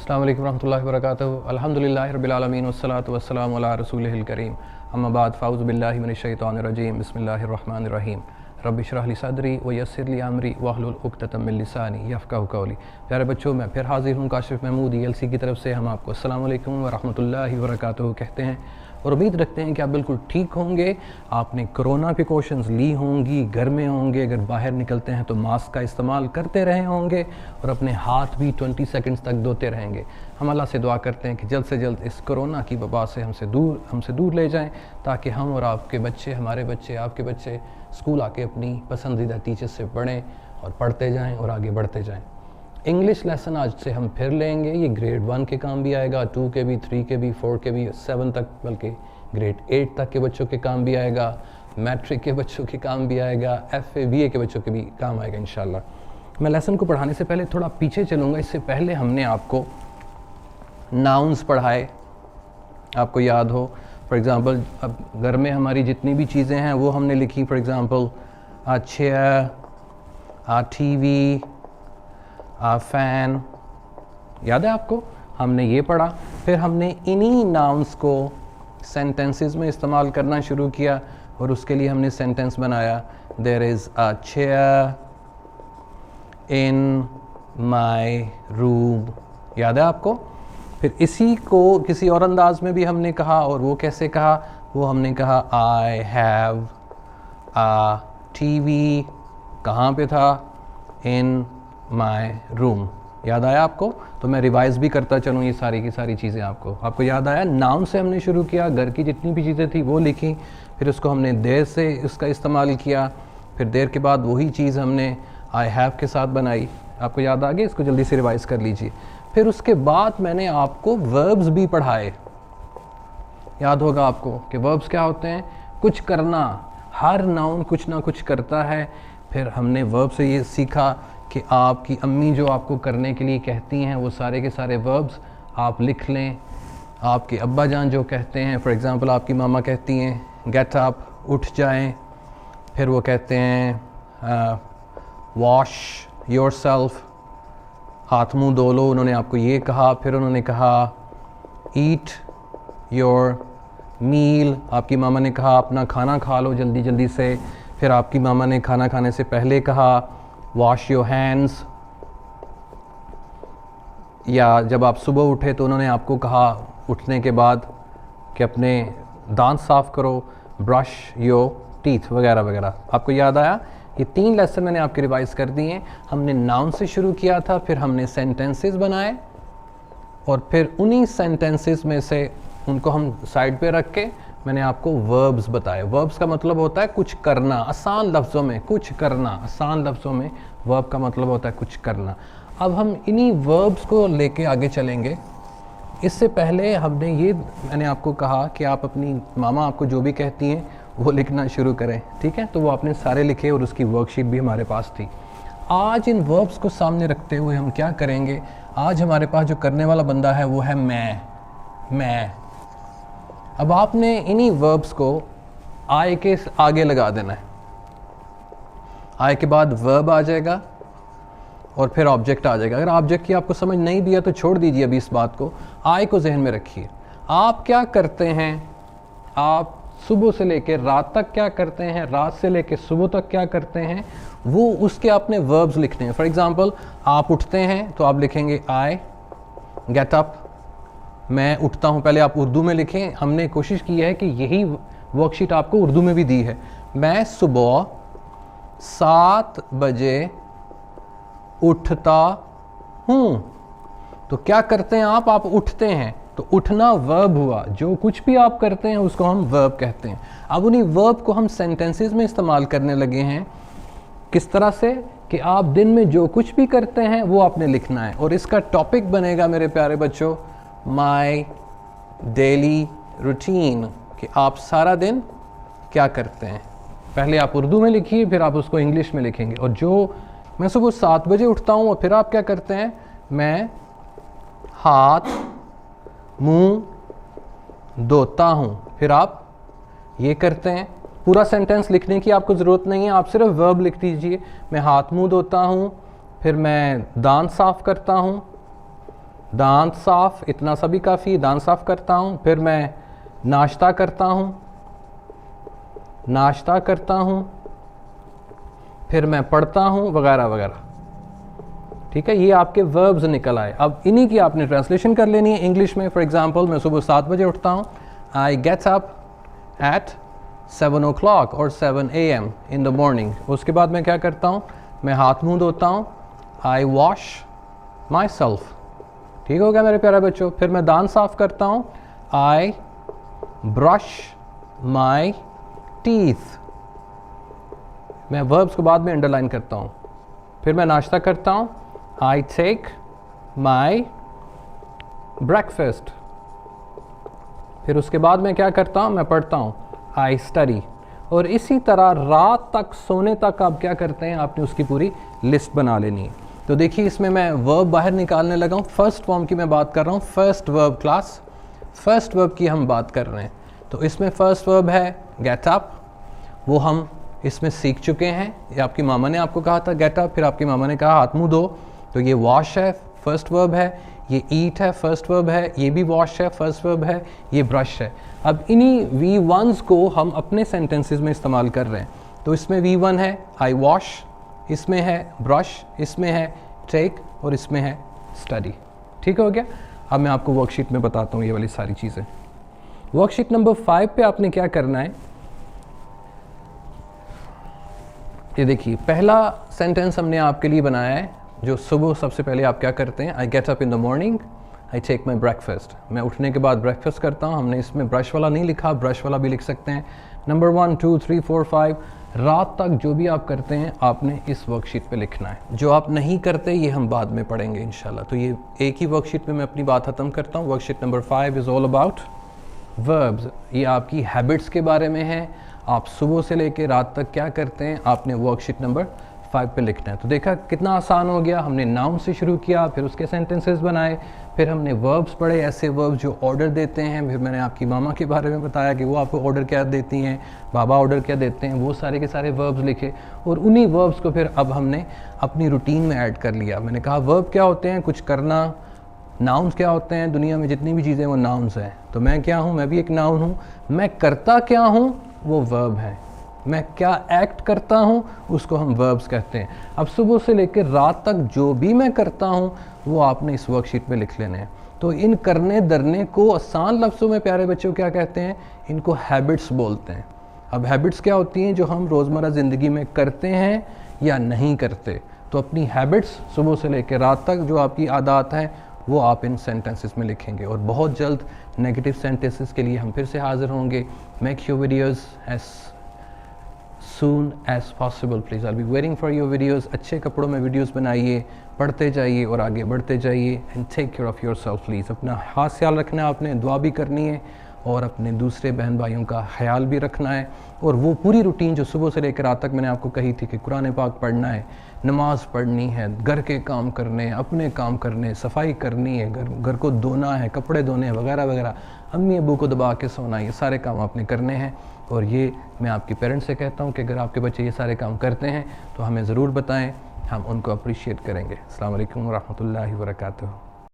अस्सलाम वालेकुम रहमतुल्लाहि व बरकातहू। अल्हम्दुलिल्लाहि रब्बिल आलमीन वस्सलातु वस्सलामु अला रसूलिहिल करीम। अम्मा बाद फ़ाऊज़ु बिल्लाहि मिनश शैतानिर रजीम। बिस्मिल्लाहिर रहमानिर रहीम। रब्बि इश्रह ली सदरी व यस्सिर ली अमरी वहलुल उक़दतम मिन लिसानी यफ़क़हू क़ौली। प्यारे बच्चों, मैं फिर हाज़िर हूँ काशिफ़ महमूद ELC की तरफ से। हम आपको अस्सलामु अलैकुम व रहमतुल्लाहि व बरकातहू कहते हैं और उम्मीद रखते हैं कि आप बिल्कुल ठीक होंगे। आपने कोरोना प्रिकॉशंस ली होंगी, घर में होंगे, अगर बाहर निकलते हैं तो मास्क का इस्तेमाल करते रहे होंगे और अपने हाथ भी 20 सेकंड्स तक धोते रहेंगे। हम अल्लाह से दुआ करते हैं कि जल्द से जल्द इस कोरोना की वबा से हमसे दूर ले जाएं, ताकि हम और आपके बच्चे, हमारे बच्चे, आपके बच्चे स्कूल आके अपनी पसंदीदा टीचर से पढ़ें और पढ़ते जाएँ और आगे बढ़ते जाएँ। इंग्लिश लेसन आज से हम फिर लेंगे। ये ग्रेड 1 के काम भी आएगा, 2 के भी, 3 के भी, 4 के भी, 7 तक, बल्कि ग्रेड 8 तक के बच्चों के काम भी आएगा, मैट्रिक के बच्चों के काम भी आएगा, FA BA के बच्चों के भी काम आएगा इंशाल्लाह। मैं लेसन को पढ़ाने से पहले थोड़ा पीछे चलूँगा। इससे पहले हमने आपको नाउन्स पढ़ाए, आपको याद हो। फॉर एग्ज़ाम्पल, अब घर में हमारी जितनी भी चीज़ें हैं वो हमने लिखी। For example, a chair, a TV, fan, याद है आपको? हमने ये पढ़ा। फिर हमने इन्हीं नाउन्स को सेंटेंसेस में इस्तेमाल करना शुरू किया और उसके लिए हमने सेंटेंस बनाया, there is a chair in my room. याद है आपको? फिर इसी को किसी और अंदाज में भी हमने कहा, और वो कैसे कहा? वो हमने कहा आई हैव अ TV। कहाँ पे था? इन माय रूम। याद आया आपको? तो मैं रिवाइज़ भी करता चलूँ ये सारी की सारी चीज़ें आपको याद आया। नाउन से हमने शुरू किया, घर की जितनी भी चीज़ें थी वो लिखी, फिर उसको हमने देर से इसका इस्तेमाल किया, फिर देर के बाद वही चीज़ हमने आई हैव के साथ बनाई। आपको याद आ गया? इसको जल्दी से रिवाइज़ कर लीजिए। फिर उसके बाद मैंने आपको वर्ब्स भी पढ़ाए। याद होगा आपको कि वर्ब्स क्या होते हैं? कुछ करना। हर नाउन कुछ ना कुछ करता है। फिर हमने वर्ब से ये सीखा कि आपकी अम्मी जो आपको करने के लिए कहती हैं वो सारे के सारे वर्ब्स आप लिख लें। आपके अब्बा जान जो कहते हैं, फॉर एग्ज़ाम्पल आपकी मामा कहती हैं गेट अप, उठ जाएं। फिर वो कहते हैं वॉश योरसेल्फ, हाथ मुंह धो लो, उन्होंने आपको ये कहा। फिर उन्होंने कहा ईट योर मील, आपकी मामा ने कहा अपना खाना खा लो जल्दी जल्दी से। फिर आपकी मामा ने खाना खाने से पहले कहा वॉश योर हैंड्स, या जब आप सुबह उठे तो उन्होंने आपको कहा उठने के बाद कि अपने दांत साफ़ करो, ब्रश योर टीथ वगैरह वगैरह। आपको याद आया? ये 3 लेसन मैंने आपके रिवाइज़ कर दिए हैं। हमने नाउन से शुरू किया था, फिर हमने सेंटेंसेस बनाए, और फिर उन्हीं सेंटेंसेस में से उनको हम साइड पे रख के मैंने आपको वर्ब्स बताए। वर्ब्स का मतलब होता है कुछ करना, आसान लफ्ज़ों में कुछ करना। आसान लफ्ज़ों में वर्ब का मतलब होता है कुछ करना। अब हम इन्हीं वर्ब्स को लेके आगे चलेंगे। इससे पहले मैंने आपको कहा कि आप अपनी मामा आपको जो भी कहती हैं वो लिखना शुरू करें, ठीक है? तो वो आपने सारे लिखे और उसकी वर्कशीट भी हमारे पास थी। आज इन वर्ब्स को सामने रखते हुए हम क्या करेंगे? आज हमारे पास जो करने वाला बंदा है वो है मैं। अब आपने इन्हीं वर्ब्स को आई के आगे लगा देना है। आई के बाद वर्ब आ जाएगा और फिर ऑब्जेक्ट आ जाएगा। अगर ऑब्जेक्ट की आपको समझ नहीं दिया तो छोड़ दीजिए अभी इस बात को। आई को जहन में रखिए। आप क्या करते हैं? आप सुबह से लेकर रात तक क्या करते हैं? रात से लेकर सुबह तक क्या करते हैं? वो उसके आपने वर्ब्स लिखने हैं। फॉर एग्जांपल, आप उठते हैं तो आप लिखेंगे आई गेट अप, मैं उठता हूँ। पहले आप उर्दू में लिखें। हमने कोशिश की है कि यही वर्कशीट आपको उर्दू में भी दी है। मैं सुबह 7 बजे उठता हूँ। तो क्या करते हैं आप उठते हैं, तो उठना वर्ब हुआ। जो कुछ भी आप करते हैं उसको हम वर्ब कहते हैं। अब उन्हीं वर्ब को हम सेंटेंसेस में इस्तेमाल करने लगे हैं। किस तरह से? कि आप दिन में जो कुछ भी करते हैं वो आपने लिखना है, और इसका टॉपिक बनेगा मेरे प्यारे बच्चों माई डेली रूटीन, कि आप सारा दिन क्या करते हैं। पहले आप उर्दू में लिखिए, फिर आप उसको इंग्लिश में लिखेंगे। और जो मैं सुबह 7 बजे उठता हूँ, और फिर आप क्या करते हैं? मैं हाथ मुंह धोता हूँ। फिर आप ये करते हैं। पूरा सेंटेंस लिखने की आपको ज़रूरत नहीं है, आप सिर्फ वर्ब लिख दीजिए। मैं हाथ मुंह धोता हूँ, फिर मैं दांत साफ़ करता हूँ, दांत साफ, इतना सा भी काफ़ी, दांत साफ करता हूँ। फिर मैं नाश्ता करता हूँ, नाश्ता करता हूँ। फिर मैं पढ़ता हूँ, वगैरह वगैरह। ठीक है, ये आपके वर्ब्स निकल आए। अब इन्हीं की आपने ट्रांसलेशन कर लेनी है इंग्लिश में। फॉर एग्जांपल, मैं सुबह 7 बजे उठता हूँ, आई गेट्स अप एट 7 o'clock और 7 AM इन द मॉर्निंग। उसके बाद मैं क्या करता हूँ, मैं हाथ मुंह धोता हूँ, आई वॉश माई सेल्फ। ठीक हो गया मेरे प्यारे बच्चों। फिर मैं दांत साफ करता हूँ, आई ब्रश माई टीथ। मैं वर्ब्स को बाद में अंडरलाइन करता हूँ। फिर मैं नाश्ता करता हूँ, आई टेक माई ब्रेकफास्ट। फिर उसके बाद मैं क्या करता हूँ, मैं पढ़ता हूँ, आई स्टडी। और इसी तरह रात तक सोने तक आप क्या करते हैं, आपने उसकी पूरी लिस्ट बना लेनी है। तो देखिए, इसमें मैं वर्ब बाहर निकालने लगा हूँ। फर्स्ट फॉर्म की मैं बात कर रहा हूँ, first verb class, first verb की हम बात कर रहे हैं। तो इसमें फर्स्ट वर्ब है गेट अप, वो हम इसमें सीख चुके हैं। ये आपकी मामा ने आपको कहा था गेट अप, फिर आपकी मामा ने कहा हाथ मुंह दो, तो ये वॉश है, फर्स्ट वर्ब है। ये ईट है, फर्स्ट वर्ब है। ये भी वॉश है, फर्स्ट वर्ब है। ये ब्रश है। अब इन्हीं V1s को हम अपने सेंटेंसेस में इस्तेमाल कर रहे हैं। तो इसमें V1 है आई वॉश, इसमें है ब्रश, इसमें है टेक और इसमें है स्टडी। ठीक हो गया। अब मैं आपको वर्कशीट में बताता हूँ ये वाली सारी चीज़ें। वर्कशीट नंबर 5 पे आपने क्या करना है, ये देखिए, पहला सेंटेंस हमने आपके लिए बनाया है, जो सुबह सबसे पहले आप क्या करते हैं, I get up in the morning, I take my breakfast. मैं उठने के बाद ब्रेकफास्ट करता हूँ। हमने इसमें ब्रश वाला नहीं लिखा, ब्रश वाला भी लिख सकते हैं। नंबर 1 2 3 4 5 रात तक जो भी आप करते हैं आपने इस वर्कशीट पे लिखना है। जो आप नहीं करते ये हम बाद में पढ़ेंगे इंशाल्लाह। तो ये एक ही वर्कशीट पे मैं अपनी बात खत्म करता हूँ। Worksheet number 5 is all about verbs. ये आपकी हैबिट्स के बारे में है। आप सुबह से लेकर रात तक क्या करते हैं, आपने वर्कशीट नंबर 5 पे लिखना है। तो देखा कितना आसान हो गया। हमने नाउन से शुरू किया, फिर उसके सेंटेंसेस बनाए, फिर हमने वर्ब्स पढ़े, ऐसे वर्ब्स जो ऑर्डर देते हैं। फिर मैंने आपकी मामा के बारे में बताया कि वो आपको ऑर्डर क्या देती हैं, बाबा ऑर्डर क्या देते हैं, वो सारे के सारे वर्ब्स लिखे। और उन्हीं वर्ब्स को फिर अब हमने अपनी रूटीन में ऐड कर लिया। मैंने कहा वर्ब क्या होते हैं, कुछ करना। नाउन्स क्या होते हैं, दुनिया में जितनी भी चीज़ें वो नाउन्स हैं। तो मैं क्या हूँ, मैं भी एक नाउन हूँ। मैं करता क्या हूँ, वो वर्ब है। मैं क्या एक्ट करता हूँ, उसको हम वर्ब्स कहते हैं। अब सुबह से लेकर रात तक जो भी मैं करता हूँ वो आपने इस वर्कशीट में लिख लेने हैं। तो इन करने धरने को आसान लफ्ज़ों में प्यारे बच्चों क्या कहते हैं, इनको हैबिट्स बोलते हैं। अब हैबिट्स क्या होती हैं, जो हम रोज़मर्रा ज़िंदगी में करते हैं या नहीं करते। तो अपनी हैबिट्स सुबह से लेकर रात तक जो आपकी आदत हैं वो आप इन सेंटेंसेस में लिखेंगे। और बहुत जल्द नेगेटिव सेंटेंसेस के लिए हम फिर से हाज़िर होंगे। Make your videos as soon as possible please, I'll be waiting for your videos। अच्छे कपड़ों में वीडियोस बनाइए, पढ़ते जाइए और आगे बढ़ते जाइए। And take care of yourself please. अपना खास ख्याल रखना है, आपने दुआ भी करनी है और अपने दूसरे बहन भाइयों का ख्याल भी रखना है। और वो पूरी रूटीन जो सुबह से लेकर रात तक मैंने आपको कही थी कि कुरान पाक पढ़ना है, नमाज़ पढ़नी है, घर के काम करने, अपने काम करने, सफाई करनी है, घर को धोना है, कपड़े धोने हैं, वगैरह वगैरह, अम्मी अबू को दबा के सोना, ये सारे काम आपने करने हैं। और ये मैं आपके पेरेंट्स से कहता हूँ कि अगर आपके बच्चे ये सारे काम करते हैं तो हमें ज़रूर बताएं, हम उनको अप्रिशिएट करेंगे। अस्सलाम वालेकुम व रहमतुल्लाहि व बरकातुहू।